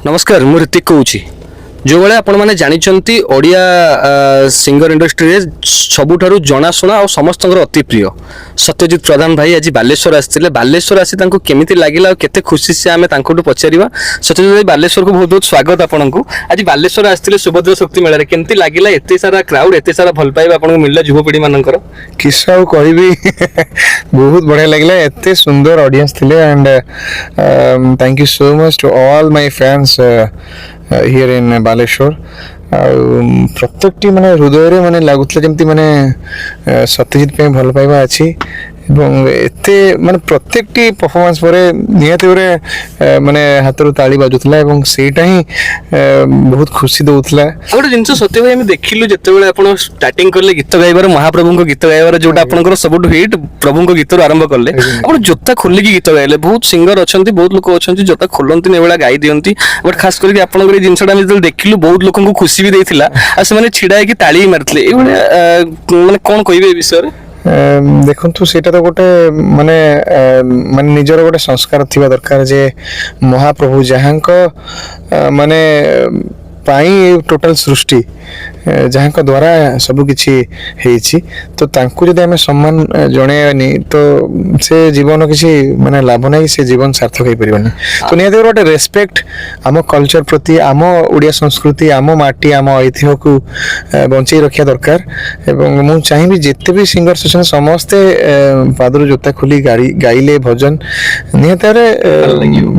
नमस्कार मु ऋतिक कहूँ जो भाई आपण मैंने जानते ओडिया सिंगर इंडस्ट्री सबुठ जनाशुना और समस्त अति प्रिय सत्यजित प्रधान भाई आज बालेश्वर आसते बालेश्वर आसी केमी लगे केते खुशी से आम पचार सत्यजित भाई बालेश्वर को बहुत बहुत स्वागत आपन को आज बालेश्वर आसते सुभद्रा शक्ति मेला केमती लगे एत सारा क्राउड एत सारा भल पाइबा आपको मिलला युवपीढ़ी मानकर किस्सा कहि बहुत बढ़िया लगे एत सुंदर ऑडियंस थिले and thank you so much to all my fans here in Baleshwar प्रत्येकटी माने हृदय माने लागुतला जमती माने सत्यजित पे भल पाइबा अछि এবং এতে মানে প্রত্যেকটি পারফরম্যান্স পরে নিহত করে মানে হাতর তালি বাজুতলা এবং সেইটা হি বহুত খুশি দউতলা গোটে জিনিস সত্য ভাই আমি দেখিলু যেতেবেলে আপন স্টার্টিং করলে গীত গাইবার মহাপ্রভুଙ୍କ গীত গাইবার जोटा आपनकर सबुठ हिट प्रभुଙ୍କ गीतରୁ आरंभ करले आपण जोता खोलिकी गीत गाइले बहुत सिंगर अछंती बहुत लोक अछंती जोता खोलंती नेबेला गाई दियंती बट खास करके आपनकर ए जिनिसटा हम जल देखिलु बहुत लोकଙ୍କୁ खुशी भी देइथिला आ से माने छिडाय की ताली मारथले ए माने कोन कहिबे ए विषय रे देखु सेटा तो गोटे माने माने निजर गोटे संस्कार थिबा दरकार जे महाप्रभु जहांक माने पाई टोटल सृष्टि जहाँ द्वारा सब किछि हेछि तो तांकु जदि हमें सम्मान जणेनी तो से जीवन किछि माने लाभ नै से जीवन सार्थक होई परिबनी तो निया गोटे रेस्पेक्ट आम कल्चर प्रति आम ओडिया संस्कृति आम माटी आम ऐतिह्य को बंचई रखिया दरकार एवं मु चाहिबी जेते भी सिंगर अछन समस्ते पादर जोता खोली गाइले भजन निया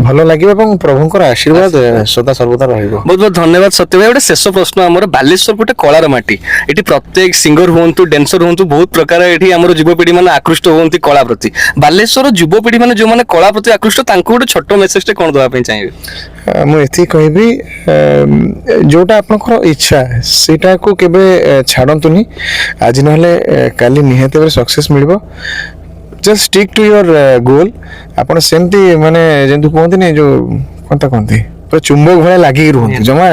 भल लागिबो एवं प्रभुंकर आशीर्वाद सदा सर्वदा रहिबो। बहुत बहुत धन्यवाद सत्य भाई गोटे शेष प्रश्न आमर बालेश्वर गोटे कलार माटी ये प्रत्येक सिंगर हूँ डांसर हूँ बहुत प्रकार ये आम युवपीढ़ी मैंने आकृष्ट होती कला प्रति बालेश्वर युवपीढ़ी मैंने जो मैंने कला प्रति आकृष्ट गोटे छोट मेसेज कौन देवाई चाहिए मुझे कहबी जोटा आपनकर इच्छा सेटा को केबे छाड़तुनी आज ना काली निहाती सक्सेस मिल just stick to your goal आप सेमती माने जेंतु कहते जो कौन कहते चुंबक भाया लगे रुहतु जमा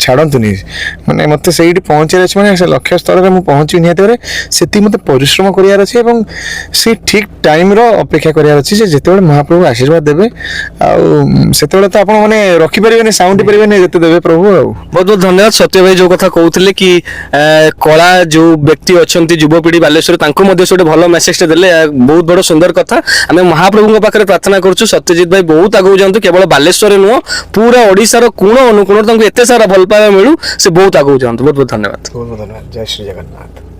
छाड़तुनि माने मत से पहुँचार अच्छे मैंने लक्ष्य स्तर में पहुँची निहत से मत परिश्रम करार अच्छे से ठीक टाइम अपेक्षा करार अच्छे जिते महाप्रभु आशीर्वाद देवे आते तो आप रखिपारे साउंड पारे जिते देवे प्रभु बहुत बहुत धन्यवाद सत्य भाई जो कथा कहते कि कला जो व्यक्ति अच्छा युवपीढ़ी बालेश्वर गोटे भल मेसेज देले बहुत बड़ सुंदर कथा आम महाप्रभु पाखे प्रार्थना करूँ सत्यजित भाई बहुत आगे जातु केवल बालेश्वर नुह पूरा ओडिशार कोण अनुकोण एत सारा भल पाइबा मिलू से बहुत आगे जातु बहुत बहुत धन्यवाद जय श्री जगन्नाथ।